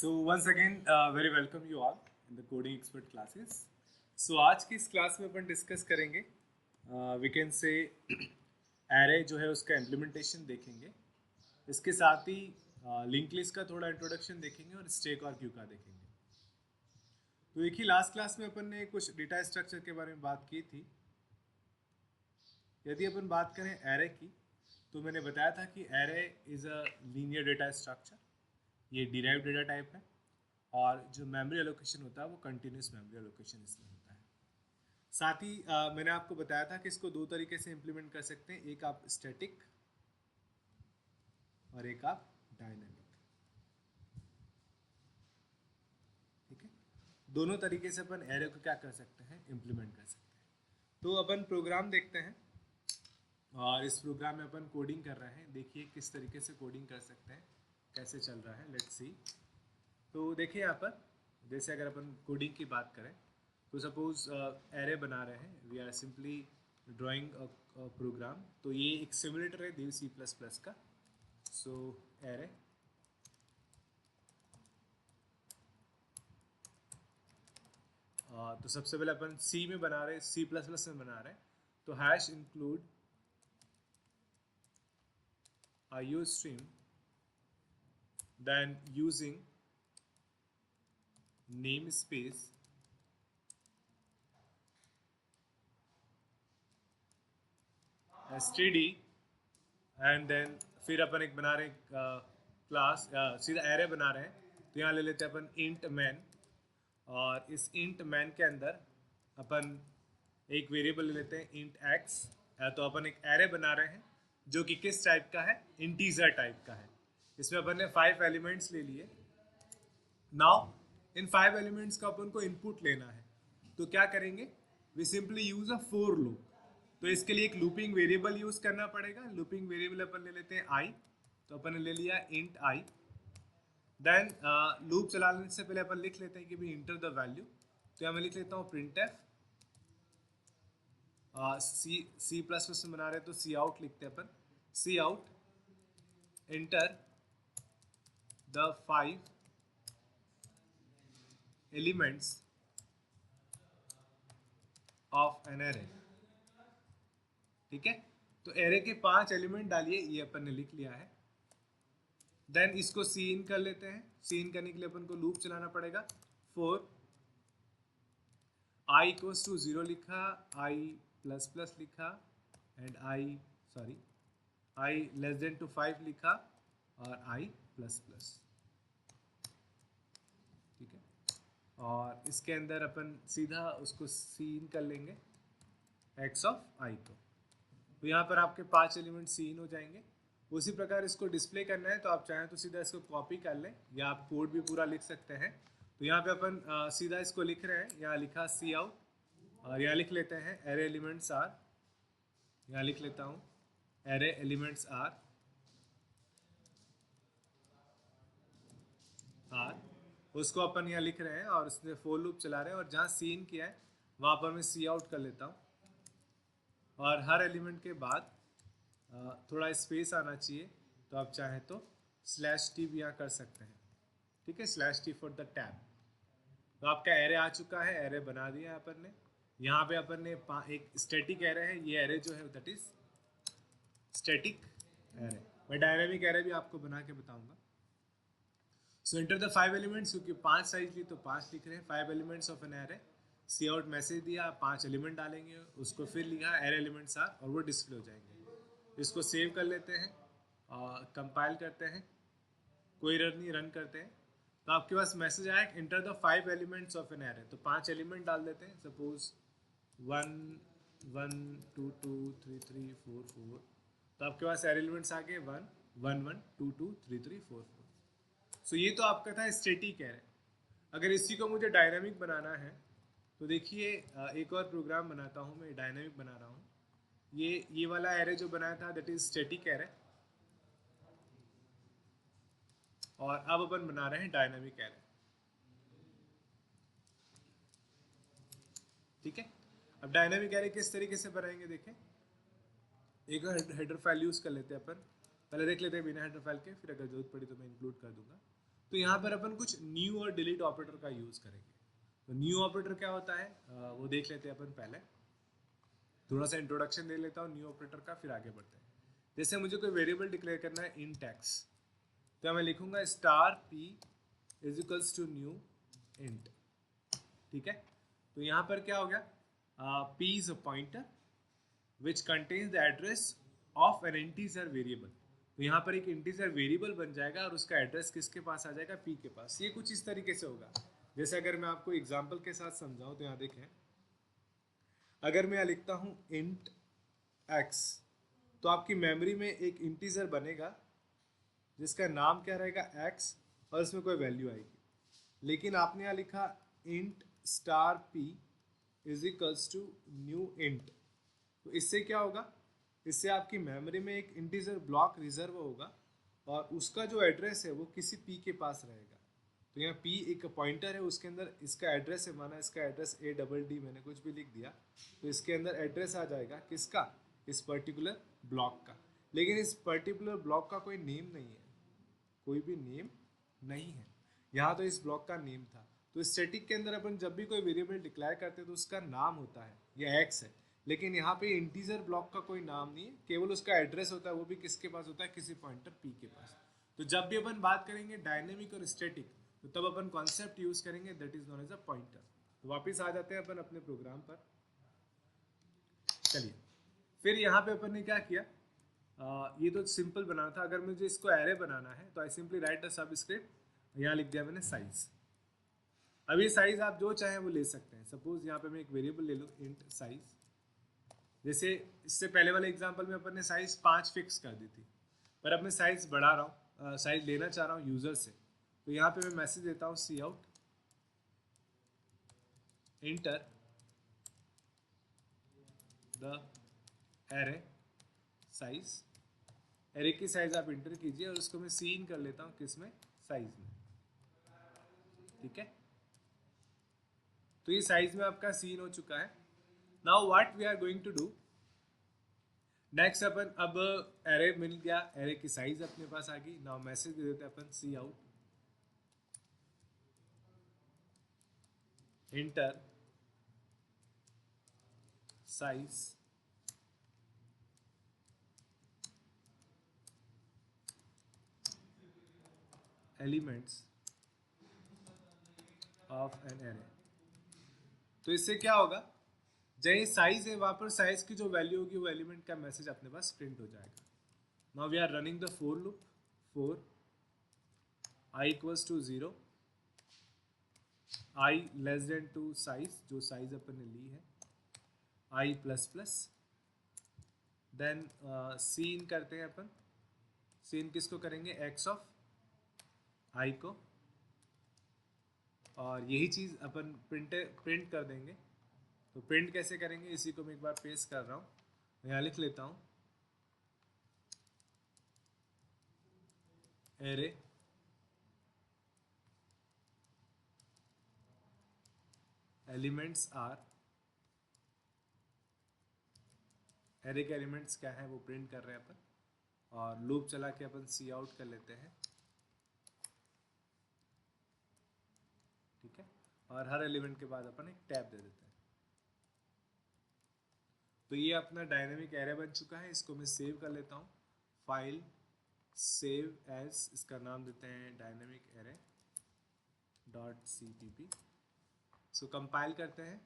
So once again, very welcome you all in the coding expert classes. So आज की इस class में अपन discuss करेंगे वी कैन से एरे जो है उसका इम्प्लीमेंटेशन देखेंगे, इसके साथ ही लिंक लिस्ट का थोड़ा इंट्रोडक्शन देखेंगे और स्टैक और क्यू का देखेंगे। तो देखिए लास्ट क्लास में अपन ने कुछ डेटा स्ट्रक्चर के बारे में बात की थी। यदि अपन बात करें एरे की, तो मैंने बताया था कि array is a linear data structure, ये डिराइव्ड डेटा टाइप है और जो मेमोरी एलोकेशन होता है वो कंटिन्यूस मेमोरी एलोकेशन इसमें होता है। साथ ही मैंने आपको बताया था कि इसको दो तरीके से इम्प्लीमेंट कर सकते हैं, एक आप स्टैटिक और एक आप डायनेमिक। ठीक है, दोनों तरीके से अपन एरे को क्या कर सकते हैं, इम्प्लीमेंट कर सकते हैं। तो अपन प्रोग्राम देखते हैं और इस प्रोग्राम में अपन कोडिंग कर रहे हैं। देखिए किस तरीके से कोडिंग कर सकते हैं, कैसे चल रहा है, लेट्स सी। तो देखिए यहाँ पर जैसे अगर अपन कोडिंग की बात करें तो सपोज एरे बना रहे हैं, we are simply drawing program. तो ये एक सिमुलेटर है देव C++ का। सो एरे तो सबसे पहले अपन C में बना रहे हैं, C++ में बना रहे हैं। तो hash include IOStream, then using namespace std and then फिर अपन एक बना रहे हैं क्लास, सीधा एरे बना रहे हैं। तो यहाँ ले लेते हैं अपन इंट मैन और इस इंट मैन के अंदर अपन एक वेरिएबल ले लेते हैं इंट एक्स। तो अपन एक एरे बना रहे हैं जो कि किस टाइप का है, इंटीजर टाइप का है। इसमें अपन ने 5 एलिमेंट्स ले लिए। नाउ इन 5 एलिमेंट्स का अपन को इनपुट लेना है, तो क्या करेंगे, we simply use a for loop. तो इसके लिए एक लूपिंग वेरिएबल यूज करना पड़ेगा। लूपिंग वेरिएबल अपन ले लेते हैं आई, तो अपन ने ले लिया इंट आई। देन लूप चलाने से पहले अपन लिख लेते हैं कि भी इंटर द वैल्यू। तो यहाँ मैं लिख लेता हूँ printf। C++ में बना रहे हैं तो सी आउट लिखते हैं अपन, cout enter the 5 elements of an array. ठीक है, तो एरे के 5 एलिमेंट डालिए, ये अपन ने लिख लिया है। देन इसको सी इन कर लेते हैं। सी इन करने के लिए अपन को लूप चलाना पड़ेगा। फॉर i इक्वल्स टू 0 लिखा, i++ लिखा and i less than to 5 लिखा और i++। ठीक है, और इसके अंदर अपन सीधा उसको सी इन कर लेंगे x ऑफ i को। तो यहाँ पर आपके 5 एलिमेंट सी इन हो जाएंगे। उसी प्रकार इसको डिस्प्ले करना है तो आप चाहें तो सीधा इसको कॉपी कर लें या आप कोड भी पूरा लिख सकते हैं। तो यहाँ पे अपन सीधा इसको लिख रहे हैं, यहाँ लिखा सी आउट और यहाँ लिख लेते हैं एरे एलिमेंट्स आर। यहाँ लिख लेता हूँ एरे एलिमेंट्स आर उसको अपन यहाँ लिख रहे हैं और उसने फॉर लूप चला रहे हैं और जहाँ सी इन किया है वहाँ पर मैं सी आउट कर लेता हूँ। और हर एलिमेंट के बाद थोड़ा स्पेस आना चाहिए, तो आप चाहें तो /t भी यहाँ कर सकते हैं। ठीक है, /t फॉर द टैब। तो आपका एरे आ चुका है, एरे बना दिया अपन ने। यहाँ पे अपन ने एक स्टैटिक एरे है, ये एरे जो है दैट इज स्टैटिक एरे। मैं डायनामिक एरे भी आपको बना के बताऊंगा। सो इंटर द 5 एलिमेंट्स, क्योंकि 5 साइज ली तो 5 लिख रहे हैं। 5 elements of an array. C out message दिया, 5 एलिमेंट डालेंगे, उसको फिर लिखा एरे एलिमेंट्स आर और वो डिस्प्ले हो जाएंगे। इसको सेव कर लेते हैं और कंपाइल करते हैं, कोई एरर नहीं, रन करते हैं। तो आपके पास मैसेज आया inter the 5 elements of an array. तो 5 एलिमेंट डाल देते हैं, सपोज 1 1 2 2 3 3 4 4। तो आपके पास एरे एलिमेंट्स आ गए 1 1 1 2 2 3 3 4 4। सो ये तो आपका था स्टैटिक एरे। अगर इसी को मुझे डायनामिक बनाना है तो देखिए एक और प्रोग्राम बनाता हूँ मैं, डायनामिक बना रहा हूँ। ये वाला एरे जो बनाया था दैट इज स्टैटिक एरे, और अब अपन बना रहे हैं डायनामिक एरे। ठीक है, अब डायनामिक एरे किस तरीके से बनाएंगे देखें। एक हेडर फाइल यूज कर लेते हैं अपन, पहले देख लेते हैं बिना हेडर फाइल के, फिर अगर जरूरत पड़ी तो मैं इंक्लूड कर दूंगा। तो यहाँ पर अपन कुछ न्यू और डिलीट ऑपरेटर का यूज करेंगे। तो न्यू ऑपरेटर क्या होता है वो देख लेते हैं अपन पहले। थोड़ा सा इंट्रोडक्शन दे लेता हूँ न्यू ऑपरेटर का, फिर आगे बढ़ते हैं। जैसे मुझे कोई वेरिएबल डिक्लेयर करना है int x, तो मैं लिखूंगा star p is equals to new int। ठीक है, तो यहाँ पर क्या हो गया, p is a pointer which contains the address of N integer variable. तो यहाँ पर एक इंटीजर वेरिएबल बन जाएगा और उसका एड्रेस किसके पास आ जाएगा, p के पास। ये कुछ इस तरीके से होगा। जैसे अगर मैं आपको एग्जांपल के साथ समझाऊं तो यहाँ देखें, अगर मैं यहाँ लिखता हूँ int x, तो आपकी मेमोरी में एक इंटीजर बनेगा जिसका नाम क्या रहेगा x, और इसमें कोई वैल्यू आएगी। लेकिन आपने यहाँ लिखा int star p is equals to new int, तो इससे क्या होगा, इससे आपकी मेमोरी में एक इंटीजर ब्लॉक रिजर्व होगा और उसका जो एड्रेस है वो किसी p के पास रहेगा। तो यहाँ p एक पॉइंटर है, उसके अंदर इसका एड्रेस है, माना इसका एड्रेस ADD मैंने कुछ भी लिख दिया, तो इसके अंदर एड्रेस आ जाएगा किसका, इस पर्टिकुलर ब्लॉक का। लेकिन इस पर्टिकुलर ब्लॉक का कोई नेम नहीं है, कोई भी नेम नहीं है। यहाँ तो इस ब्लॉक का नेम था। तो स्टैटिक के अंदर अपन जब भी कोई वेरिएबल डिक्लेयर करते हैं तो उसका नाम होता है, ये एक्स है। लेकिन यहाँ पे इंटीजर ब्लॉक का कोई नाम नहीं है, केवल उसका एड्रेस होता है, वो भी किसके पास होता है, किसी पॉइंटर p के पास। तो जब भी अपन बात करेंगे डायनेमिक और स्टैटिक, तो तब अपन कॉन्सेप्ट यूज करेंगे that is known as a pointer. तो वापस आ जाते हैं अपन अपने प्रोग्राम पर। चलिए, फिर यहाँ पे अपन ने क्या किया, ये तो सिंपल बनाना था। अगर मुझे इसको एरे बनाना है तो I simply write the subscript, यहाँ लिख दिया मैंने साइज। अब ये साइज आप जो चाहें वो ले सकते हैं। सपोज यहाँ पे मैं एक वेरिएबल ले लूँ इंट साइज। जैसे इससे पहले वाले एग्जांपल में अपन ने साइज 5 फिक्स कर दी थी, पर अब मैं साइज बढ़ा रहा हूँ, साइज लेना चाह रहा हूँ यूजर से। तो यहाँ पे मैं मैसेज देता हूँ cout enter the array size. Array की साइज आप इंटर कीजिए और उसको मैं सीन कर लेता हूँ किसमें, साइज में। ठीक है, तो ये साइज में आपका सीन हो चुका है। Now what we are going to do next, अपन अब एरे मिल गया, एरे की साइज अपने पास आ गई। नाउ मैसेज दे देते हैं अपन cout enter size elements of an array. तो इससे क्या होगा, जहाँ साइज है वहां पर साइज की जो वैल्यू होगी वो एलिमेंट का मैसेज अपने पास प्रिंट हो जाएगा। Now we are running the for loop, for i equals to 0, i less than to size, जो साइज अपन ने ली है, i plus plus, then seen करते हैं अपन। सीन किसको करेंगे, x ऑफ i को, और यही चीज अपन प्रिंट कर देंगे। तो प्रिंट कैसे करेंगे, इसी को मैं एक बार पेस्ट कर रहा हूँ, यहाँ लिख लेता हूँ एरे एलिमेंट्स आर, एरे के एलिमेंट्स क्या है वो प्रिंट कर रहे हैं अपन, और लूप चला के अपन सी आउट कर लेते हैं। ठीक है, और हर एलिमेंट के बाद अपन एक टैब दे देते हैं। तो ये अपना डायनेमिक एरे बन चुका है। इसको मैं सेव कर लेता हूँ, फाइल सेव एज, इसका नाम देते हैं डायनेमिक एरे डॉट cpp। इसको कंपाइल करते हैं।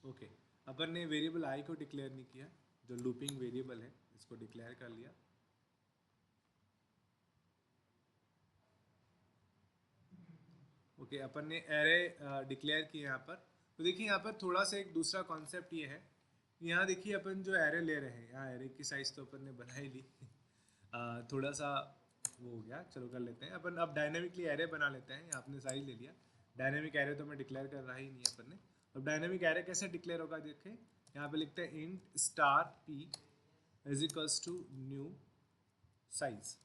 ओके, अपन ने वेरिएबल आई को डिक्लेयर नहीं किया, जो लूपिंग वेरिएबल है इसको डिक्लेयर कर लिया। ओके, अपन ने एरे डिक्लेयर किया यहाँ पर। तो देखिए यहाँ पर थोड़ा सा एक दूसरा कॉन्सेप्ट ये है, यहाँ देखिए अपन जो एरे ले रहे हैं, यहाँ एरे की साइज तो अपन ने बना ही ली थोड़ा सा वो हो गया, चलो कर लेते हैं अपन। अब डायनेमिकली एरे बना लेते हैं। आपने साइज ले लिया, डायनेमिक एरे तो मैं डिक्लेयर कर रहा ही नहीं अपन ने। अब डायनेमिक एरे कैसे डिक्लेयर होगा, देखें यहाँ पे लिखते हैं int star p is equals to new size.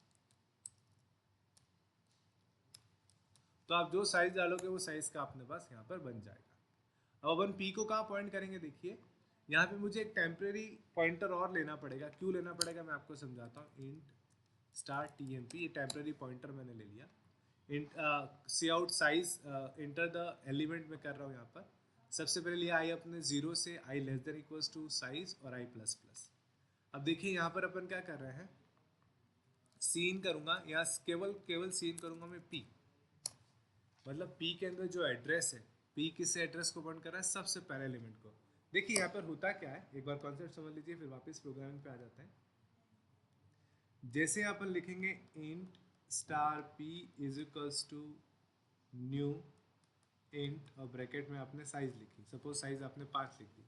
तो आप जो साइज डालोगे वो साइज का अपने पास यहाँ पर बन जाएगा। अब अपन p को कहाँ पॉइंट करेंगे, देखिए यहाँ पे मुझे एक टेम्परेरी पॉइंटर और लेना पड़ेगा। क्यों लेना पड़ेगा मैं आपको समझाता हूँ। इंट स्टार टीएमपी, ये टेम्परेरी पॉइंटर मैंने ले लिया। Int C out size enter the element में कर रहा हूँ यहाँ पर। सबसे पहले लिया आई अपने 0 से I less than equals to size और आई प्लस प्लस। अब देखिए यहाँ पर अपन क्या कर रहे हैं, सीन करूँगा, यहाँ केवल केवल सीन करूँगा मैं पी, मतलब पी के अंदर जो एड्रेस है, पी किस एड्रेस को पॉइंट कर रहा है, सबसे पहले एलिमेंट को। देखिए यहाँ पर होता क्या है, एक बार कॉन्सेप्ट समझ लीजिए फिर वापस प्रोग्रामिंग पे आ जाते हैं। जैसे अपन लिखेंगे int star P is equals to new int और ब्रैकेट में आपने साइज लिखी, सपोज साइज आपने 5 लिख दी,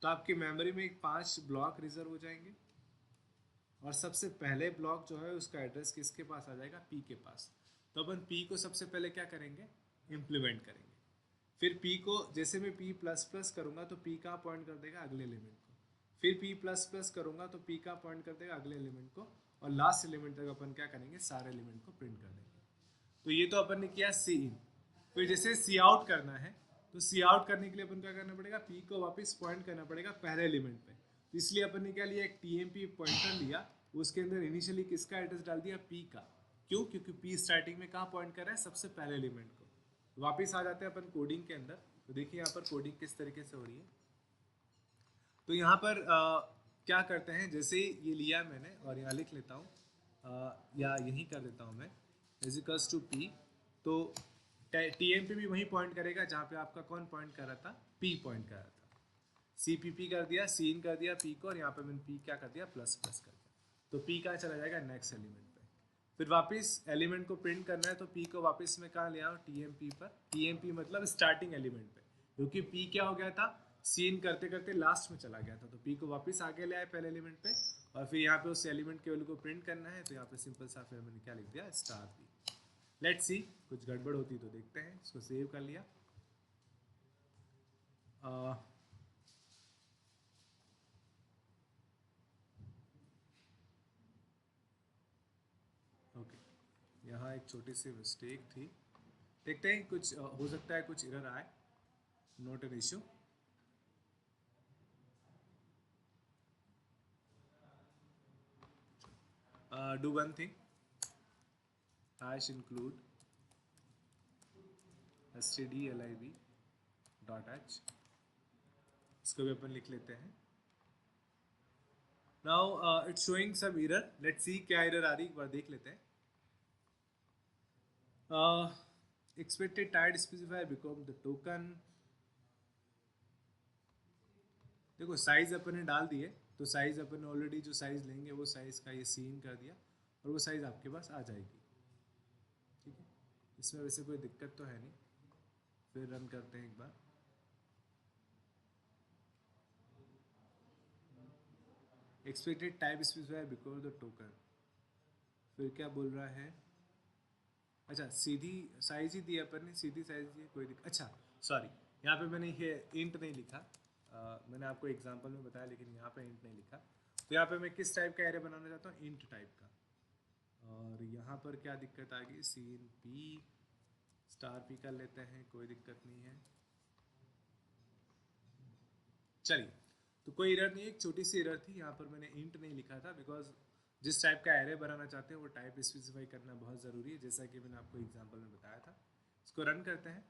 तो आपकी मेमोरी में एक 5 ब्लॉक रिजर्व हो जाएंगे और सबसे पहले ब्लॉक जो है उसका एड्रेस किसके पास आ जाएगा, पी के पास। तो अपन पी को सबसे पहले क्या करेंगे, इम्प्लीमेंट करेंगे। फिर पी को जैसे मैं पी प्लस प्लस करूँगा तो पी कहाँ पॉइंट कर देगा, अगले एलिमेंट को। फिर पी प्लस प्लस करूँगा तो पी कहाँ पॉइंट कर देगा, अगले एलिमेंट को। और लास्ट एलिमेंट तक अपन क्या करेंगे, सारे एलिमेंट को प्रिंट कर देंगे। तो ये तो अपन ने किया सी इन। फिर जैसे सी आउट करना है तो सी आउट करने के लिए अपन क्या करना पड़ेगा, पी को वापस पॉइंट करना पड़ेगा पहले एलिमेंट पे। तो इसलिए अपन ने क्या लिया, एक टीएमपी पॉइंटर लिया, उसके अंदर इनिशियली किसका एड्रेस डाल दिया, पी का। क्यों, क्योंकि पी स्टार्टिंग में कहाँ पॉइंट कर रहा है, सबसे पहले एलिमेंट को। वापस आ जाते हैं अपन कोडिंग के अंदर। तो देखिए यहाँ पर कोडिंग किस तरीके से हो रही है। तो यहाँ पर क्या करते हैं, जैसे ये लिया मैंने और यहाँ लिख लेता हूँ, या यहीं कर देता हूँ मैं, इजिकल्स टू पी। तो टी एम पे भी वहीं पॉइंट करेगा जहाँ पे आपका कौन पॉइंट कर रहा था, पी पॉइंट कर रहा था। सी पी पी कर दिया, सीन कर दिया पी को, और यहाँ पे मैंने पी क्या कर दिया, प्लस प्लस कर दिया। तो पी कहाँ चला जाएगा, नेक्स्ट एलिमेंट पे। फिर वापस एलिमेंट को प्रिंट करना है तो पी को वापस मैं कहाँ ले आऊँ, टी एम पी पर। टी एम पी मतलब स्टार्टिंग एलिमेंट पे, क्योंकि पी क्या हो गया था, सीन करते करते लास्ट में चला गया था। तो पी को वापस आगे ले आए पहले एलिमेंट पे, और फिर यहाँ पे उस एलिमेंट के वैल्यू को प्रिंट करना है। तो यहाँ पे सिंपल सा फिर मैंने क्या लिख दिया, स्टार पी। लेट्स सी, कुछ गड़बड़ होती तो देखते हैं। इसको सेव कर लिया। ओके, यहाँ एक छोटी सी मिस्टेक थी, देखते हैं कुछ हो सकता है कुछ एरर आए। Not an issue. Do one thing, hash include stdlib dot h, इसको भी अपन लिख लेते हैं। Now it's showing some error, let's see क्या एरर आ रही, एक बार देख लेते हैं। Expected type specifier become the token. देखो साइज अपन ने डाल दिए, तो साइज अपन ने ऑलरेडी जो साइज लेंगे वो साइज का ये सीन कर दिया, और वो साइज आपके पास आ जाएगी। ठीक है, इसमें वैसे कोई दिक्कत तो है नहीं। फिर रन करते हैं एक बार। Expected type specifier because the token, फिर क्या बोल रहा है, अच्छा सीधी साइज ही दिया अपन ने, सीधी साइज दी, कोई दिक्कत। अच्छा सॉरी, यहाँ पे मैंने ये इंट नहीं लिखा। मैंने आपको एग्जांपल में बताया, लेकिन यहाँ पे इंट नहीं लिखा। तो यहाँ पे मैं किस टाइप का एरे बनाना चाहता हूँ, इंट टाइप का। और यहाँ पर क्या दिक्कत आ गई, सीन पी स्टार पी कर लेते हैं, कोई दिक्कत नहीं है। चलिए, तो कोई एरर नहीं है, एक छोटी सी एरर थी। यहाँ पर मैंने इंट नहीं लिखा था, बिकॉज जिस टाइप का एरे बनाना चाहते हैं वो टाइप स्पेसिफाई करना बहुत ज़रूरी है, जैसा कि मैंने आपको एग्जांपल में बताया था। इसको रन करते हैं।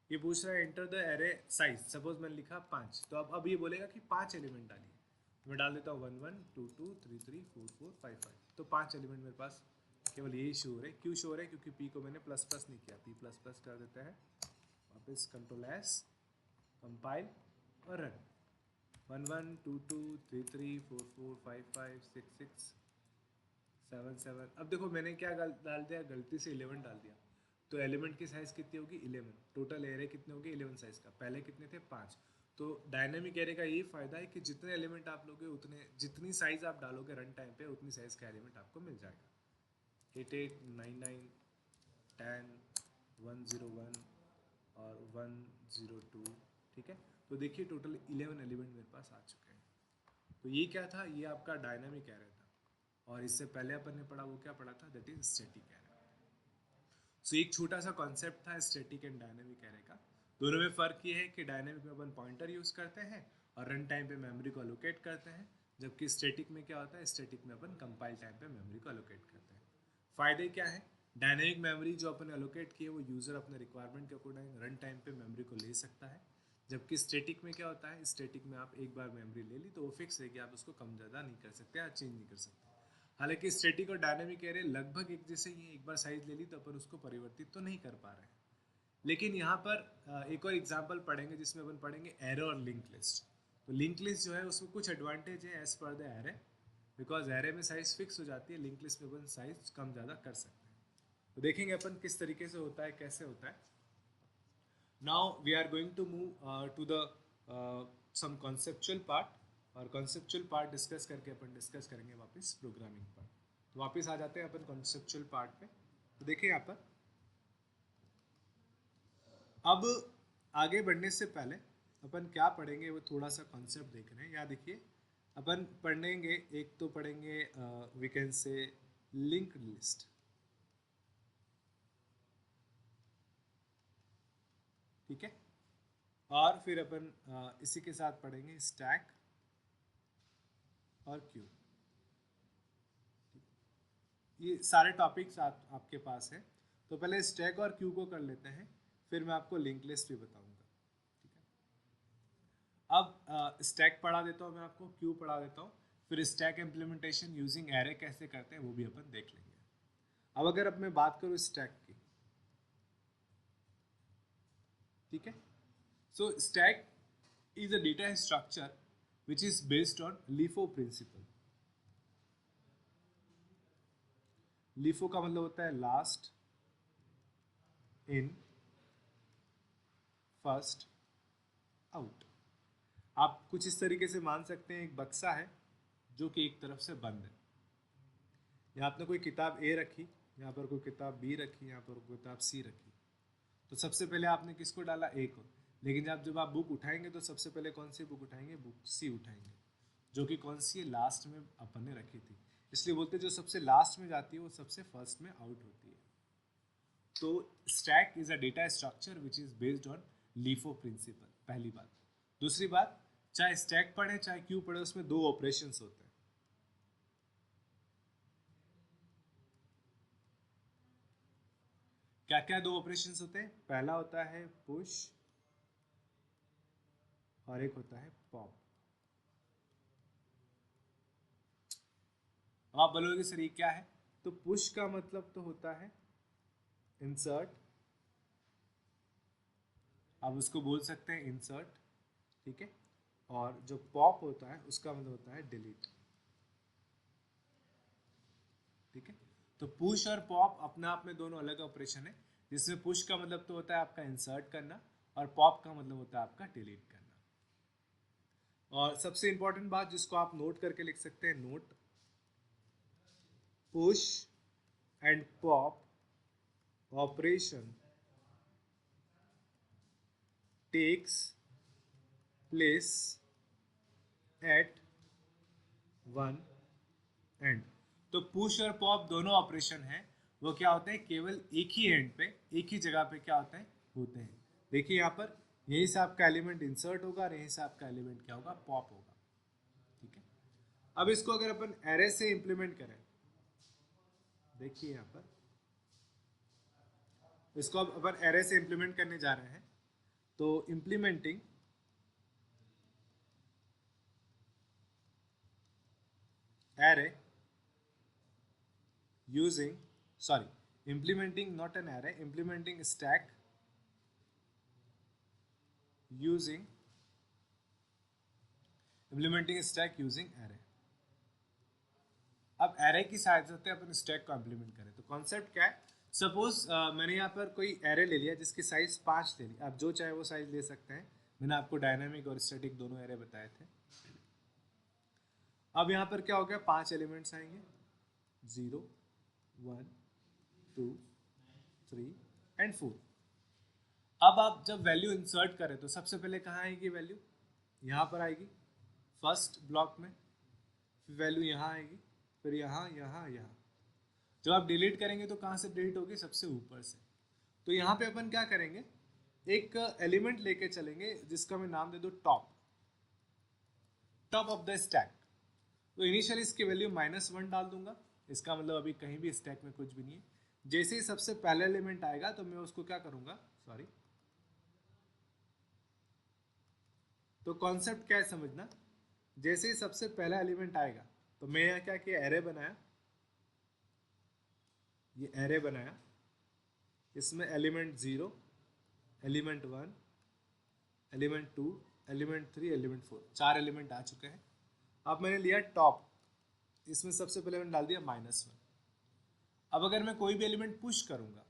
ये पूछ रहा है enter the array size, suppose मैंने लिखा 5, तो अब ये बोलेगा कि 5 एलिमेंट डालिए। मैं डाल देता हूँ 1 1 2 2 3 3 4 4 5 5। तो 5 एलिमेंट मेरे पास केवल यही शो हो रहे। क्यों शो हो रहे, क्योंकि पी को मैंने प्लस प्लस नहीं किया। पी प्लस प्लस कर देते हैं, वापस कंट्रोल एस, कंपाइल और रन। 1 1 2 2 3 3 4 4 5 5 6 6 7 7। अब देखो मैंने क्या डाल दिया, गलती से 11 डाल दिया। तो एलिमेंट की साइज कितनी होगी, 11। टोटल एरे कितने होंगे, 11 साइज का। पहले कितने थे, 5। तो डायनामिक एरे का यही फायदा है कि जितने एलिमेंट आप लोगे उतने, जितनी साइज आप डालोगे रन टाइम पे, उतनी साइज का एलिमेंट आपको मिल जाएगा। 8 8 9 9 10 101 और 102। ठीक है, तो देखिए टोटल 11 एलिमेंट मेरे पास आ चुके हैं। तो ये क्या था, ये आपका डायनामिक एरे था। और इससे पहले अपन ने पढ़ा, वो क्या पढ़ा था, दैट इज स्टैटिक एरे। सो एक छोटा सा कॉन्सेप्ट था स्टैटिक एंड डायनेमिक एरे का। दोनों में फ़र्क ये है कि डायनेमिक में अपन पॉइंटर यूज़ करते हैं और रन टाइम पे मेमोरी को अलोकेट करते हैं, जबकि स्टैटिक में क्या होता है, स्टैटिक में अपन कंपाइल टाइम पे मेमोरी को अलोकेट करते हैं। फायदे क्या है, डायनेमिक मेमोरी जो अपन अलोकेट की है वो यूज़र अपने रिक्वायरमेंट के अकॉर्डिंग रन टाइम पे मेमोरी को ले सकता है, जबकि स्टैटिक में क्या होता है, स्टैटिक में आप एक बार मेमोरी ले ली तो वो फिक्स है कि आप उसको कम ज़्यादा नहीं कर सकते या चेंज नहीं कर सकते। हालांकि स्टैटिक और डायनेमिक एरे लगभग एक जैसे ही, एक बार साइज ले ली तो अपन उसको परिवर्तित तो नहीं कर पा रहे हैं। लेकिन यहाँ पर एक और एग्जाम्पल पढ़ेंगे जिसमें अपन पढ़ेंगे एरे और लिंक लिस्ट। तो लिंक लिस्ट जो है उसमें कुछ एडवांटेज है as per the array, because array में साइज फिक्स हो जाती है, लिंक लिस्ट में अपन साइज कम ज़्यादा कर सकते हैं। तो देखेंगे अपन किस तरीके से होता है, कैसे होता है। Now we are going to move to the some conceptual part, और कॉन्सेप्चुअल पार्ट डिस्कस करके अपन डिस्कस करेंगे वापस प्रोग्रामिंग पार्ट। तो वापस आ जाते हैं अपन कॉन्सेप्चुअल पार्ट पे। तो देखिए यहाँ पर अब आगे बढ़ने से पहले अपन क्या पढ़ेंगे वो थोड़ा सा कॉन्सेप्ट देख रहे हैं। यहाँ देखिए अपन पढ़ेंगे, एक तो पढ़ेंगे we can say link list, ठीक है, और फिर अपन इसी के साथ पढ़ेंगे स्टैक और क्यू। ये सारे टॉपिक्स आपके पास है। तो पहले स्टैक और क्यू को कर लेते हैं, फिर मैं आपको लिंक लिस्ट भी बताऊंगा, ठीक है। अब स्टैक पढ़ा देता हूँ मैं आपको, क्यू पढ़ा देता हूँ, फिर स्टैक इम्प्लीमेंटेशन यूजिंग एरे कैसे करते हैं वो भी अपन देख लेंगे। अब अगर अब मैं बात करूँ स्टैक की, ठीक है, so stack is a data structure which is based on LIFO principle. LIFO का मतलब होता है लास्ट इन फर्स्ट आउट। आप कुछ इस तरीके से मान सकते हैं, एक बक्सा है जो कि एक तरफ से बंद है। यहाँ आपने कोई किताब ए रखी, यहाँ पर कोई किताब बी रखी, यहाँ पर कोई किताब सी रखी। तो सबसे पहले आपने किसको डाला, ए को। लेकिन जब आप बुक उठाएंगे तो सबसे पहले कौन सी बुक उठाएंगे, बुक सी उठाएंगे, जो कि कौन सी है, लास्ट में अपन ने रखी थी। इसलिए बोलते हैं जो सबसे लास्ट में जाती है वो सबसे फर्स्ट में आउट होती है। तो stack is a data structure which is based on LIFO principle, पहली बात। दूसरी बात, चाहे स्टैक पढ़े चाहे क्यू पढ़े, उसमें दो ऑपरेशंस होते हैं। क्या क्या दो ऑपरेशंस होते हैं, पहला होता है पुश और एक होता है पॉप। अब आप बोलोगे सर ये क्या है, तो पुश का मतलब तो होता है इंसर्ट, आप उसको बोल सकते हैं इंसर्ट, ठीक है, और जो पॉप होता है उसका मतलब होता है डिलीट, ठीक है। तो पुश और पॉप अपने आप में दोनों अलग ऑपरेशन है, जिसमें पुश का मतलब तो होता है आपका इंसर्ट करना और पॉप का मतलब होता है आपका डिलीट करना। और सबसे इंपॉर्टेंट बात जिसको आप नोट करके लिख सकते हैं, note, push and pop operation takes place at one end. तो पुश और पॉप दोनों ऑपरेशन है वो क्या होते हैं, केवल एक ही एंड पे, एक ही जगह पे क्या होते हैं, होते हैं। देखिए यहाँ पर यहीं से आपका एलिमेंट इंसर्ट होगा और यहीं से आपका एलिमेंट क्या होगा, पॉप होगा, ठीक है। अब इसको अगर अपन एरे से इंप्लीमेंट करें, देखिए यहाँ पर इसको अब अपन एरे से इंप्लीमेंट करने जा रहे हैं। तो implementing array using, sorry, implementing not an array, implementing stack using, implementing stack using array। अब एरे की सहायता से अपन स्टैक को इंप्लीमेंट करें तो कॉन्सेप्ट क्या है, सपोज मैंने यहाँ पर कोई एरे ले लिया जिसकी साइज 5 ले ली, आप जो चाहे वो साइज ले सकते हैं। मैंने आपको डायनामिक और स्टैटिक दोनों एरे बताए थे। अब यहाँ पर क्या हो गया, 5 एलिमेंट्स आएंगे, 0 1 2 3 एंड 4। अब आप जब वैल्यू इंसर्ट करें तो सबसे पहले कहाँ आएगी वैल्यू, यहाँ पर आएगी फर्स्ट ब्लॉक में, फिर वैल्यू यहाँ आएगी, फिर यहाँ यहाँ यहाँ। जब आप डिलीट करेंगे तो कहाँ से डिलीट होगी, सबसे ऊपर से। तो यहाँ पे अपन क्या करेंगे, एक एलिमेंट लेके चलेंगे जिसका मैं नाम दे दूँ top. Top of the stack. तो इनिशियली इसकी वैल्यू -1 डाल दूंगा, इसका मतलब अभी कहीं भी स्टैक में कुछ भी नहीं है। जैसे ही सबसे पहला एलिमेंट आएगा तो मैं उसको क्या करूंगा, सॉरी, तो कॉन्सेप्ट क्या है समझना। जैसे ही सबसे पहला एलिमेंट आएगा तो मैं यहाँ क्या किया, एरे बनाया, ये एरे बनाया, इसमें element 0, element 1, element 2, element 3, element 4, 4 element आ चुके हैं। अब मैंने लिया टॉप, इसमें सबसे पहले मैंने डाल दिया -1। अब अगर मैं कोई भी एलिमेंट पुश करूंगा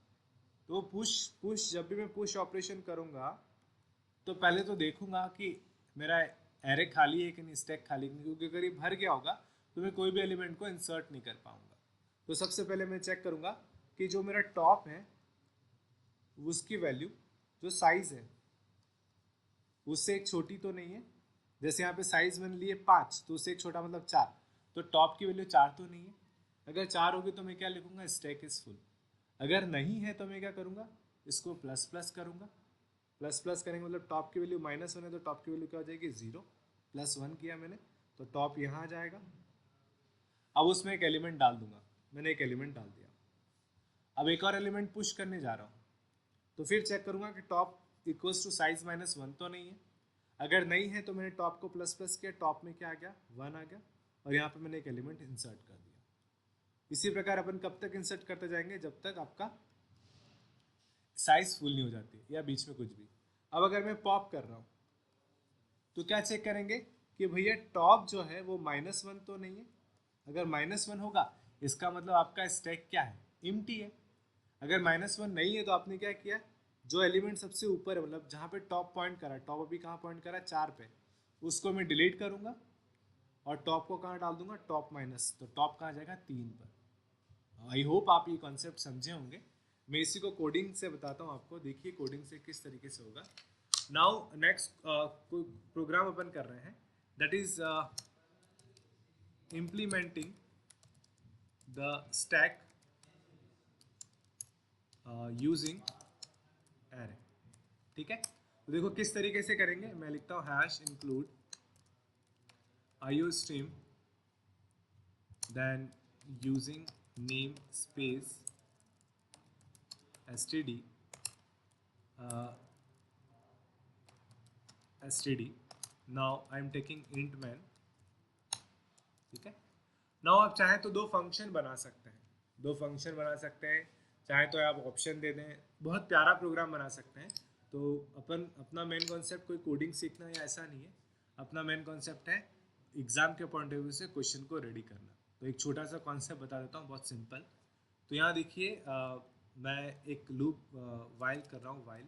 तो पुश जब भी मैं पुश ऑपरेशन करूंगा तो पहले तो देखूंगा कि मेरा एरे खाली है कि नहीं, स्टैक खाली नहीं, क्योंकि अगर ये भर गया होगा तो मैं कोई भी एलिमेंट को इंसर्ट नहीं कर पाऊंगा। तो सबसे पहले मैं चेक करूंगा कि जो मेरा टॉप है उसकी वैल्यू, जो साइज है उससे एक छोटी तो नहीं है। जैसे यहाँ पे साइज मैंने लिए 5, तो उससे एक छोटा मतलब 4, तो टॉप की वैल्यू 4 तो नहीं है। अगर 4 होगी तो मैं क्या लिखूंगा, स्टैक इज फुल। अगर नहीं है तो मैं क्या करूंगा, इसको प्लस प्लस करूंगा। प्लस प्लस करेंगे मतलब टॉप की वैल्यू -1 है तो टॉप की वैल्यू क्या हो जाएगी, 0, +1 किया मैंने तो टॉप यहाँ आ जाएगा। अब उसमें एक एलिमेंट डाल दूंगा, मैंने एक एलिमेंट डाल दिया। अब एक और एलिमेंट पुश करने जा रहा हूँ तो फिर चेक करूंगा कि टॉप इक्वल्स टू साइज -1 तो नहीं है। अगर नहीं है तो मैंने टॉप को प्लस प्लस किया, टॉप में क्या आ गया, 1 आ गया, और यहाँ पे मैंने एक एलिमेंट इंसर्ट कर दिया। इसी प्रकार अपन कब तक इंसर्ट करते जाएंगे, जब तक आपका साइज फुल नहीं हो जाती या बीच में कुछ भी। अब अगर मैं पॉप कर रहा हूँ तो क्या चेक करेंगे कि भैया टॉप जो है वो -1 तो नहीं है। अगर -1 होगा इसका मतलब आपका स्टैक क्या है, एम्प्टी है। अगर -1 नहीं है तो आपने क्या किया, जो एलिमेंट सबसे ऊपर है, मतलब जहाँ पे टॉप पॉइंट करा, टॉप अभी कहाँ पॉइंट करा, 4 पे, उसको मैं डिलीट करूँगा और टॉप को कहाँ डाल दूंगा, टॉप माइनस, तो टॉप कहाँ जाएगा, 3 पर। आई होप आप ये कॉन्सेप्ट समझे होंगे। मैं इसी को कोडिंग से बताता हूँ आपको, देखिए कोडिंग से किस तरीके से होगा। नाउ नेक्स्ट कोई प्रोग्राम अपन कर रहे हैं, that is implementing the stack using array. ठीक है, तो देखो किस तरीके से करेंगे। मैं लिखता हूँ hash include IOStream, then using namespace std std. Now I am taking int man। ठीक है, नाउ आप चाहें तो दो फंक्शन बना सकते हैं, दो फंक्शन बना सकते हैं, चाहे तो आप ऑप्शन दे दें, बहुत प्यारा प्रोग्राम बना सकते हैं। तो अपन अपना मेन कॉन्सेप्ट कोई कोडिंग सीखना या ऐसा नहीं है, अपना मेन कॉन्सेप्ट है एग्जाम के पॉइंट ऑफ व्यू से क्वेश्चन को रेडी करना। तो एक छोटा सा कॉन्सेप्ट बता देता हूँ, बहुत सिंपल। तो यहाँ देखिए मैं एक लूप वाइल कर रहा हूँ, वाइल,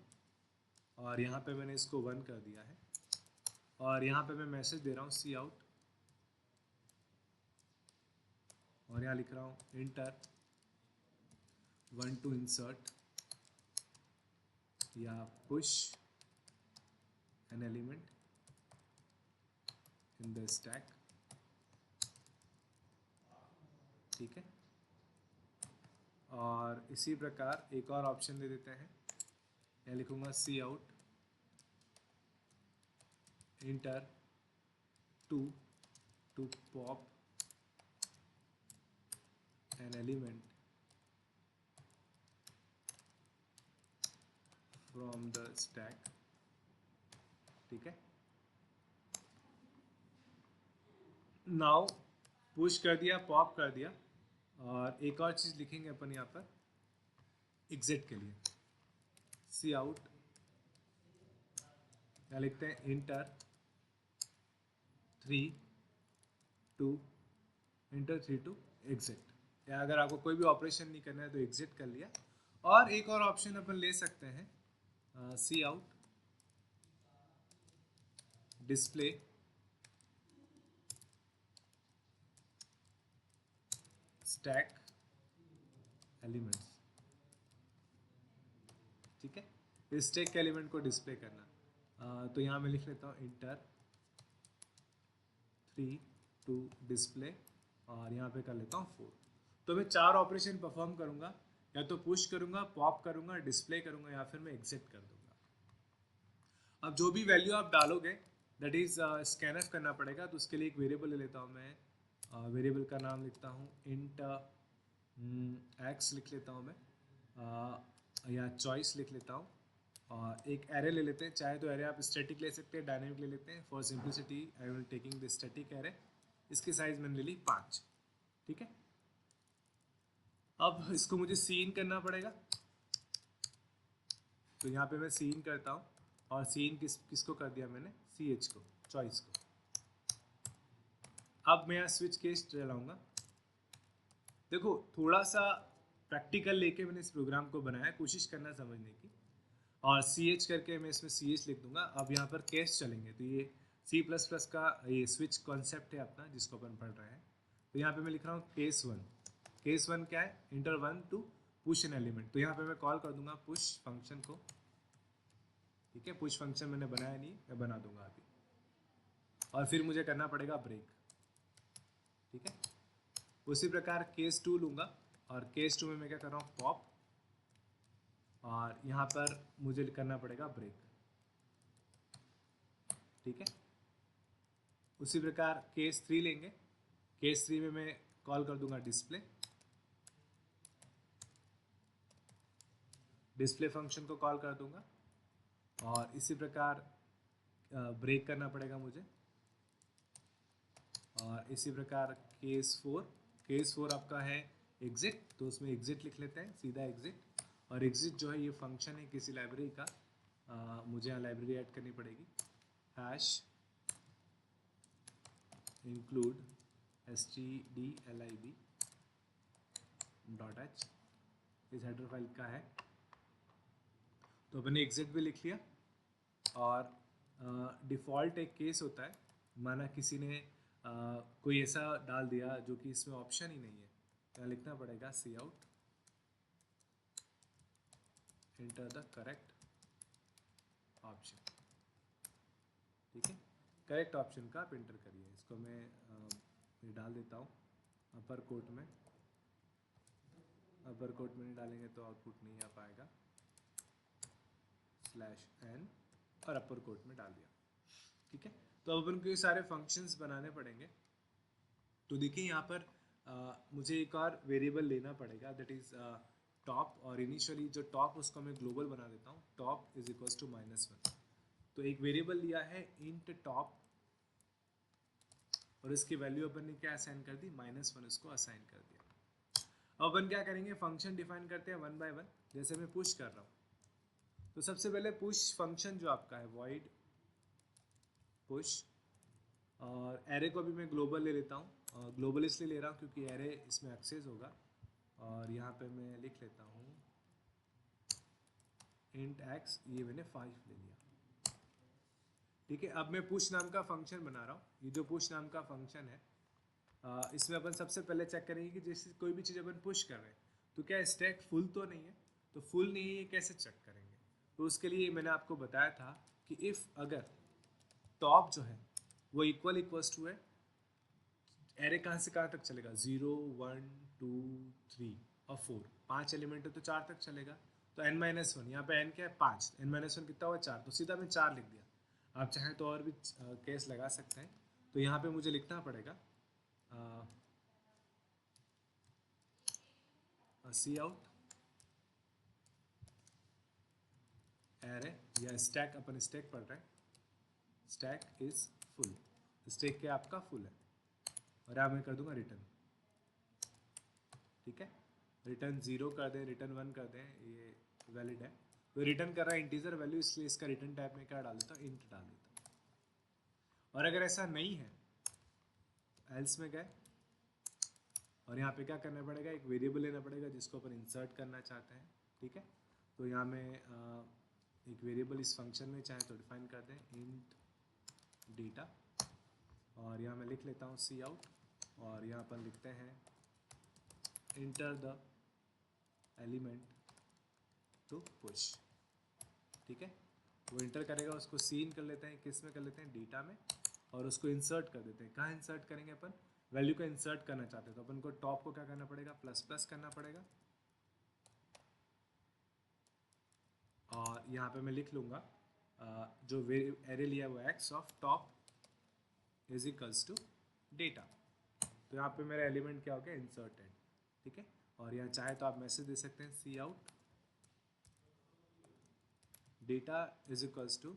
और यहाँ पे मैंने इसको 1 कर दिया है, और यहाँ पे मैं मैसेज दे रहा हूँ सी आउट, और यहाँ लिख रहा हूँ इंटर 1 to insert या push an element in the stack। ठीक है, और इसी प्रकार एक और ऑप्शन दे देते हैं, यहाँ लिखूंगा सी out inter 2 to pop an element from the stack। ठीक है, नाउ पुश कर दिया, पॉप कर दिया, और एक और चीज़ लिखेंगे अपन यहाँ पर एग्जिट के लिए, सी आउट, क्या लिखते हैं, इंटर 3 to एग्जिट। या अगर आपको कोई भी ऑपरेशन नहीं करना है तो एग्जिट कर लिया। और एक और ऑप्शन अपन ले सकते हैं सी आउट डिस्प्ले स्टैक एलिमेंट्स। ठीक है, इस स्टैक के एलिमेंट को डिस्प्ले करना। तो यहाँ मैं लिख लेता हूँ इंटर 3 to डिस्प्ले, और यहाँ पे कर लेता हूँ 4। तो मैं 4 ऑपरेशन परफॉर्म करूँगा, या तो पुश करूँगा, पॉप करूँगा, डिस्प्ले करूँगा, या फिर मैं एग्जिट कर दूँगा। अब जो भी वैल्यू आप डालोगे दैट इज़ स्कैनफ करना पड़ेगा। तो उसके लिए एक वेरिएबल ले लेता हूँ मैं, वेरिएबल का नाम लिखता हूँ इंट एक्स लिख लेता हूँ मैं, या चॉइस लिख लेता हूँ, और एक एरे ले लेते हैं। चाहे तो एरे आप स्टैटिक ले सकते हैं, डायनेमिक ले लेते हैं। For simplicity I will taking the static array. इसकी साइज मैंने ले ली 5, ठीक है। अब इसको मुझे सीन करना पड़ेगा, तो यहाँ पे मैं सीन करता हूँ, और सीन किसको कर दिया मैंने, ch को, चॉइस को। अब मैं यहाँ स्विच केस चलाऊंगा। देखो थोड़ा सा प्रैक्टिकल लेके मैंने इस प्रोग्राम को बनाया, कोशिश करना समझने की, और ch करके मैं इसमें ch लिख दूंगा। अब यहाँ पर केस चलेंगे, तो ये C++ का ये स्विच कॉन्सेप्ट है अपना, जिसको अपन पढ़ रहे हैं। तो यहाँ पे मैं लिख रहा हूँ केस 1। केस 1 क्या है, enter 1 to push an element. तो यहाँ पे मैं कॉल कर दूंगा पुश फंक्शन को, ठीक है। पुश फंक्शन मैंने बनाया नहीं, मैं बना दूंगा अभी। और फिर मुझे करना पड़ेगा ब्रेक, ठीक है। उसी प्रकार केस 2 लूँगा, और केस 2 में मैं क्या कर रहा हूँ, पॉप, और यहाँ पर मुझे करना पड़ेगा ब्रेक, ठीक है। उसी प्रकार केस 3 लेंगे। केस 3 में मैं कॉल कर दूंगा डिस्प्ले, डिस्प्ले फंक्शन को कॉल कर दूंगा, और इसी प्रकार ब्रेक करना पड़ेगा मुझे। और इसी प्रकार केस 4, केस 4 आपका है एग्जिट, तो उसमें एग्जिट लिख लेते हैं, सीधा एग्जिट। और एग्जिट जो है ये फंक्शन है किसी लाइब्रेरी का, मुझे यहाँ लाइब्रेरी ऐड करनी पड़ेगी, हैश इंक्लूड stdlib .h, इस हेडर फाइल का है। तो मैंने एग्जिट भी लिख लिया। और डिफ़ॉल्ट एक केस होता है, माना किसी ने कोई ऐसा डाल दिया जो कि इसमें ऑप्शन ही नहीं है, तो लिखना पड़ेगा cout enter the correct option, ठीक है। करेक्ट ऑप्शन का आप एंटर करिए। इसको मैं डाल देता हूँ अपर कोट में। अपर कोट में नहीं डालेंगे तो आउटपुट नहीं आ पाएगा, /n, और अपर कोट में डाल दिया, ठीक है। तो अब अपन को ये सारे फंक्शंस बनाने पड़ेंगे। तो देखिए यहाँ पर मुझे एक और वेरिएबल लेना पड़ेगा, दैट इज़ टॉप। और इनिशियली जो टॉप उसको मैं ग्लोबल बना देता हूँ, टॉप इज इक्वल्स टू -1। तो एक वेरिएबल लिया है इंट टॉप, और इसकी वैल्यू अपन ने क्या असाइन कर दी, -1 इसको असाइन कर दिया। अब अपन क्या करेंगे, फंक्शन डिफाइन करते हैं 1 बाय 1। जैसे मैं पुश कर रहा हूँ, तो सबसे पहले पुश फंक्शन जो आपका है वॉइड पुश, और एरे को भी मैं ग्लोबल ले लेता हूँ। ग्लोबल इसलिए ले रहा हूँ क्योंकि एरे इसमें एक्सेस होगा। और यहाँ पे मैं लिख लेता हूँ इंट एक्स, ये मैंने 5 ले लिया, ठीक है। अब मैं पुश नाम का फंक्शन बना रहा हूँ। ये जो पुश नाम का फंक्शन है, इसमें अपन सबसे पहले चेक करेंगे कि जैसे कोई भी चीज़ अपन पुश कर रहे हैं तो क्या स्टैक फुल तो नहीं है। तो फुल नहीं है, कैसे चेक करेंगे, तो उसके लिए मैंने आपको बताया था कि इफ़ अगर टॉप जो है वो इक्वल्स टू है, एरे कहाँ से कहाँ तक चलेगा, 0 1 2 3 और 4, 5 एलिमेंट है तो 4 तक चलेगा। तो n-1, यहाँ पे n क्या है 5, n-1 कितना हुआ 4, तो सीधा मैं 4 लिख दिया। आप चाहें तो और भी केस लगा सकते हैं। तो यहाँ पे मुझे लिखना पड़ेगा सी आउट एरे, या स्टैक, अपन स्टैक पढ़ रहे हैं, स्टैक इज फुल, स्टैक क्या आपका फुल है। और यहाँ मैं कर दूंगा रिटर्न, ठीक है। रिटर्न 0 कर दें, रिटर्न 1 कर दें, ये वैलिड है। तो रिटर्न कर रहा है इंटीजर वैल्यू, इसलिए इसका रिटर्न टाइप में क्या डाल देता हूँ, इंट डाल देता हूँ। और अगर ऐसा नहीं है तो एल्स में गए, और यहाँ पे क्या करना पड़ेगा, एक वेरिएबल लेना पड़ेगा जिसको अपन इंसर्ट करना चाहते हैं, ठीक है। तो यहाँ में एक वेरिएबल इस फंक्शन में चाहे तो डिफाइन कर दें इंट डेटा, और यहाँ मैं लिख लेता हूँ सी आउट, और यहाँ पर लिखते हैं enter the element to push, ठीक है। वो इंटर करेगा, उसको सीन कर लेते हैं, किस में कर लेते हैं, डेटा में, और उसको इंसर्ट कर देते हैं। कहाँ इंसर्ट करेंगे अपन, वैल्यू को इंसर्ट करना चाहते हैं तो अपन को टॉप को क्या करना पड़ेगा, ++ करना पड़ेगा। और यहाँ पे मैं लिख लूँगा जो एरे लिया हुआ X of top is equals to data. तो यहाँ पे मेरा एलिमेंट क्या हो गया, इंसर्टेड, ठीक है। और यहाँ चाहे तो आप मैसेज दे सकते हैं cout data is equals to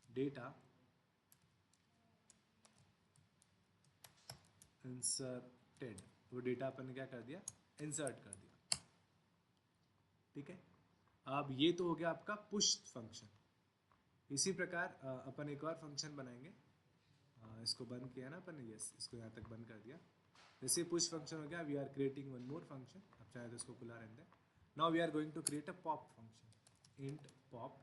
data inserted. वो डेटा अपन ने क्या कर दिया, इंसर्ट कर दिया, ठीक है। अब ये तो हो गया आपका पुश फंक्शन। इसी प्रकार अपन एक और फंक्शन बनाएंगे, इसको बंद किया ना अपन ने, यस इसको यहाँ तक बंद कर दिया। जैसे पुश फंक्शन हो गया, we are creating one more function, अब चाहे तो इसको खुला रहने दें। Now we are going to create a pop function, int pop.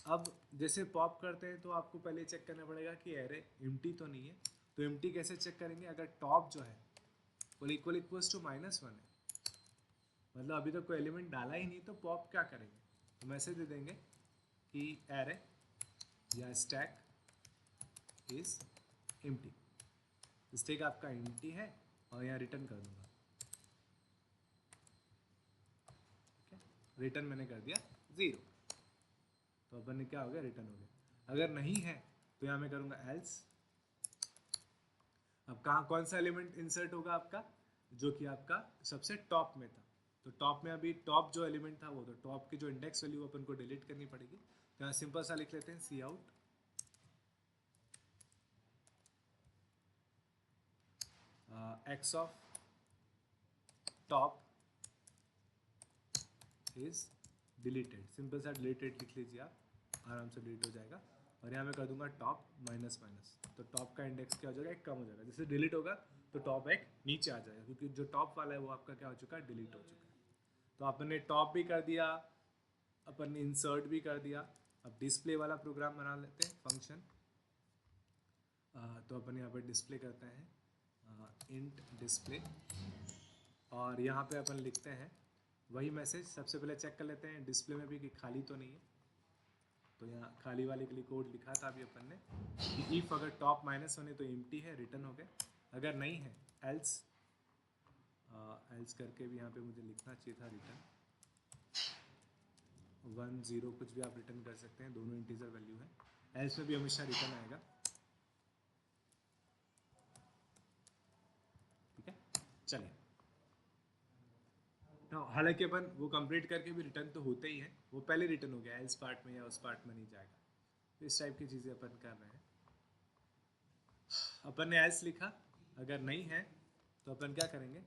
अब जैसे पॉप करते हैं तो आपको पहले चेक करना पड़ेगा कि एरे एम्प्टी तो नहीं है। तो एम्प्टी कैसे चेक करेंगे, अगर टॉप जो है वो इक्वल्स टू -1 है, मतलब अभी तक कोई एलिमेंट डाला ही नहीं, तो पॉप क्या करेंगे, तो मैसेज दे देंगे कि एरे या स्टैक इज एम्प्टी। स्टैक आपका एम्प्टी है और यहाँ रिटर्न कर दूंगा, ठीक है। रिटर्न मैंने कर दिया 0, तो अपन ने क्या हो गया, रिटर्न हो गया। अगर नहीं है तो यहाँ मैं करूँगा एल्स। अब कहाँ कौन सा एलिमेंट इंसर्ट होगा आपका, जो कि आपका सबसे टॉप में था। तो टॉप में अभी टॉप जो एलिमेंट था वो, तो टॉप की जो इंडेक्स वैल्यू अपन को डिलीट करनी पड़ेगी। तो यहाँ सिंपल सा लिख लेते हैं cout X of top is deleted. Simple सा डिलीटेड लिख लीजिए आप, आराम से डिलीट हो जाएगा। और यहाँ मैं कर दूंगा टॉप माइनस, तो टॉप का इंडेक्स क्या हो जाएगा, एक कम हो जाएगा। जैसे डिलीट होगा तो टॉप एक नीचे आ जाएगा, क्योंकि जो टॉप वाला है वो आपका क्या हो चुका है, डिलीट हो चुका है। तो अपन ने टॉप भी कर दिया, अपन ने इंसर्ट भी कर दिया। अब डिस्प्ले वाला प्रोग्राम बना लेते हैं, फंक्शन। तो अपन यहाँ पर डिस्प्ले करते हैं इंट डिस्प्ले, और यहाँ पे अपन लिखते हैं वही मैसेज। सबसे पहले चेक कर लेते हैं डिस्प्ले में भी कि खाली तो नहीं है। तो यहाँ खाली वाले के लिए कोड लिखा था अभी अपन ने कि इफ़ अगर टॉप -1 है तो एम्प्टी है, रिटर्न हो गया। अगर नहीं है एल्स, एल्स करके भी यहाँ पे मुझे लिखना चाहिए था रिटर्न 1 0, कुछ भी आप रिटर्न कर सकते हैं, दोनों इंटीजर वैल्यू है। एल्स में भी हमेशा रिटर्न आएगा, ठीक है। चलिए, हालांकि अपन वो कंप्लीट करके भी रिटर्न तो होते ही है, वो पहले रिटर्न हो गया, एल्स पार्ट में या उस पार्ट में नहीं जाएगा। तो इस टाइप की चीज़ें अपन कर रहे हैं। अपन ने एल्स लिखा, अगर नहीं है तो अपन क्या करेंगे,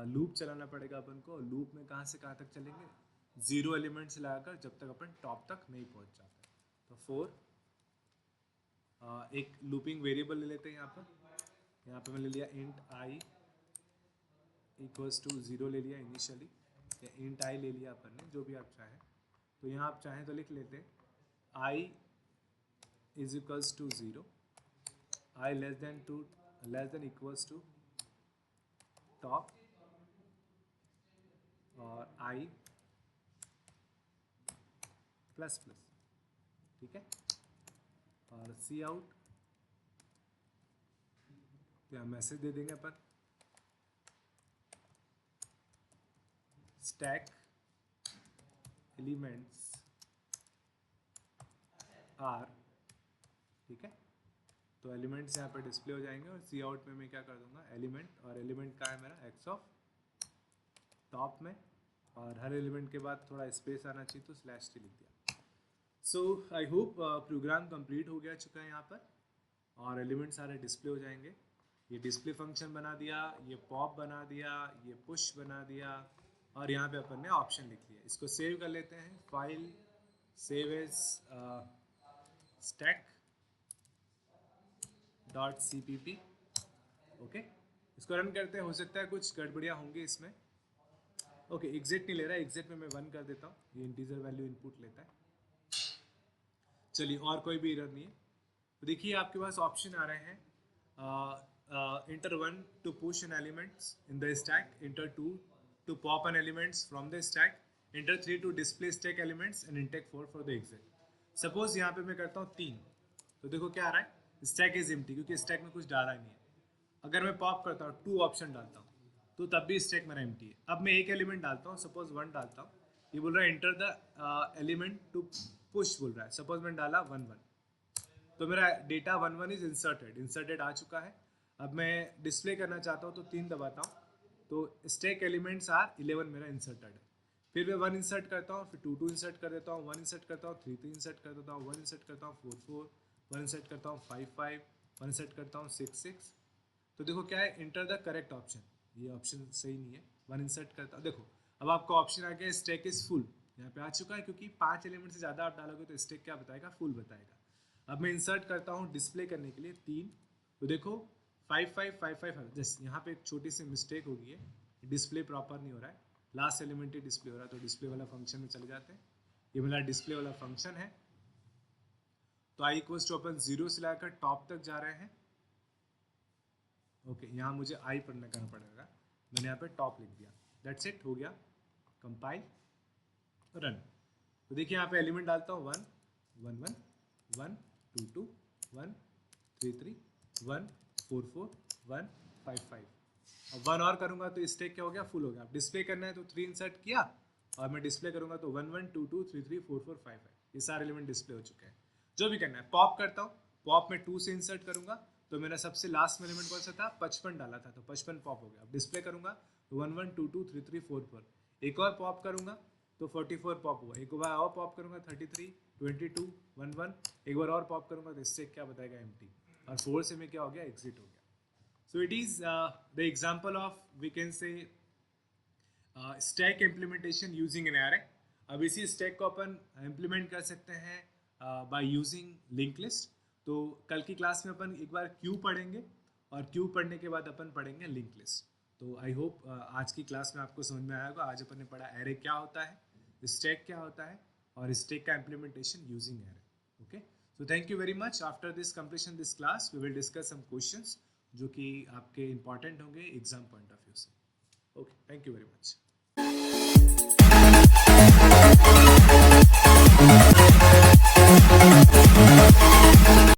लूप चलाना पड़ेगा अपन को। लूप में कहाँ से कहाँ तक चलेंगे, 0 एलिमेंट से लगाकर जब तक अपन टॉप तक नहीं पहुँच जाते। तो 4 एक लूपिंग वेरिएबल ले लेते हैं यहाँ पे मैं ले लिया इंट आई इक्वल्स टू 0 ले लिया इनिशियली, या इंट आई ले लिया अपन ने, जो भी आप चाहें। तो यहाँ आप चाहें तो लिख लेते हैं I is equals to 0, I less than equals to top, और आई प्लस, ठीक है। और सी आउट, तो यहाँ मैसेज दे देंगे अपन स्टैक एलिमेंट्स आर, ठीक है। तो एलिमेंट्स यहाँ पर डिस्प्ले हो जाएंगे, और सी आउट में मैं क्या कर दूंगा एलिमेंट, और एलिमेंट का है मेरा एक्स ऑफ टॉप में, और हर एलिमेंट के बाद थोड़ा स्पेस आना चाहिए तो /t लिख दिया। सो आई होप प्रोग्राम कंप्लीट हो गया चुका है यहाँ पर, और एलिमेंट सारे डिस्प्ले हो जाएंगे। ये डिस्प्ले फंक्शन बना दिया, ये पॉप बना दिया, ये पुश बना दिया, और यहाँ पे अपन ने ऑप्शन लिख लिया। इसको सेव कर लेते हैं, file save as stack .cpp, okay. इसको रन करते हैं, हो सकता है कुछ गड़बड़ियाँ होंगी इसमें। ओके, एग्जिट नहीं ले रहा है, एग्जिट में मैं 1 कर देता हूँ, ये इंटीजर वैल्यू इनपुट लेता है। चलिए, और कोई भी एरर नहीं है। तो देखिए आपके पास ऑप्शन आ रहे हैं, enter 1 to push an elements in the stack, enter 2 to pop an elements from the stack, enter 3 to display stack elements, and enter 4 for the exit. Suppose यहाँ पे मैं करता हूँ 3, तो देखो क्या आ रहा है, स्टैक इज एम्प्टी, क्योंकि स्टैक में कुछ डाला ही नहीं है। अगर मैं पॉप करता हूँ 2 ऑप्शन डालता हूँ, तो तब भी स्टैक मेरा एम्प्टी है। अब मैं एक एलिमेंट डालता हूँ, सपोज 1 डालता हूँ, ये बोल रहा है enter the element to push बोल रहा है। सपोज मैंने डाला 1 1, तो मेरा डेटा 1 1 इज इंसर्टेड आ चुका है। अब मैं डिस्प्ले करना चाहता हूँ तो 3 दबाता हूँ, तो स्टैक एलिमेंट्स आर 11 मेरा इंसर्टेड है। फिर मैं 1 इंसर्ट करता हूँ, फिर 2 2 इंसर्ट कर देता हूँ, 1 इंसर्ट करता हूँ, 3 3 इंसर्ट कर देता हूँ, 1 इंसर्ट करता हूँ, 4 4, 1 इंसर्ट करता हूँ, 5 5, 1 इंसर्ट करता हूँ, 6 6। तो देखो क्या है, इंटर द करेक्ट ऑप्शन, ये ऑप्शन सही नहीं है। 1 इंसर्ट करता हूँ, देखो अब आपको ऑप्शन आ गया स्टैक इज फुल, यहाँ पे आ चुका है, क्योंकि 5 एलिमेंट से ज़्यादा आप डालोगे तो स्टैक क्या बताएगा, फुल बताएगा। अब मैं इंसर्ट करता हूँ डिस्प्ले करने के लिए 3, तो देखो 5 5 5 5 जस्ट यहाँ पे एक छोटी सी मिस्टेक हो गई है, डिस्प्ले प्रॉपर नहीं हो रहा है, लास्ट एलिमेंट ही डिस्प्ले हो रहा है, तो डिस्प्ले वाला फंक्शन में चले जाते हैं। ये मेरा डिस्प्ले वाला फंक्शन है। तो आई इक्वल्स टू अपन 0 से लाकर टॉप तक जा रहे हैं। ओके, यहाँ मुझे आई पढ़ना करना पड़ेगा, मैंने यहाँ पे टॉप लिख दिया। दैट्स इट, हो गया, कंपाइल, रन। तो देखिए यहाँ पे एलिमेंट डालता हूँ 1 1 1 1 2 2 1 3 3 1 4 4 1 5 5। अब 1 और करूँगा तो स्टैक क्या हो गया, फुल हो गया। अब डिस्प्ले करना है तो 3 इंसर्ट किया, और मैं डिस्प्ले करूँगा तो 1 1 2 2 3 3 4 4 5 5, ये सारे एलिमेंट डिस्प्ले हो चुके हैं। जो भी करना है, पॉप करता हूँ, पॉप में 2 से इंसर्ट करूँगा, तो मेरा सबसे लास्ट में एलिमेंट कौन सा था, 55 डाला था, तो 55 पॉप हो गया। अब डिस्प्ले करूँगा तो 1 1 2 2 3 3 4 4, एक और पॉप करूँगा तो 44 पॉप हुआ, एक बार और पॉप करूँगा 33 22 1 1, एक बार और पॉप करूँगा तो इससे क्या बताएगा, एम्प्टी, और 4 से में क्या हो गया, एग्जिट हो गया। So it is the example of, we can say, stack implementation using an array. अब इसी stack को अपन implement कर सकते हैं by using linked list। तो कल की क्लास में अपन एक बार क्यू पढ़ेंगे, और क्यू पढ़ने के बाद अपन पढ़ेंगे लिंक लिस्ट। तो आई होप आज की क्लास में आपको समझ में आया होगा। आज अपन ने पढ़ा एरे क्या होता है, स्टैक क्या होता है, और स्टैक का implementation using array. Okay, so thank you very much. After this completion this class we will discuss some questions जो कि आपके इंपॉर्टेंट होंगे एग्जाम पॉइंट ऑफ व्यू से। Okay, thank you very much.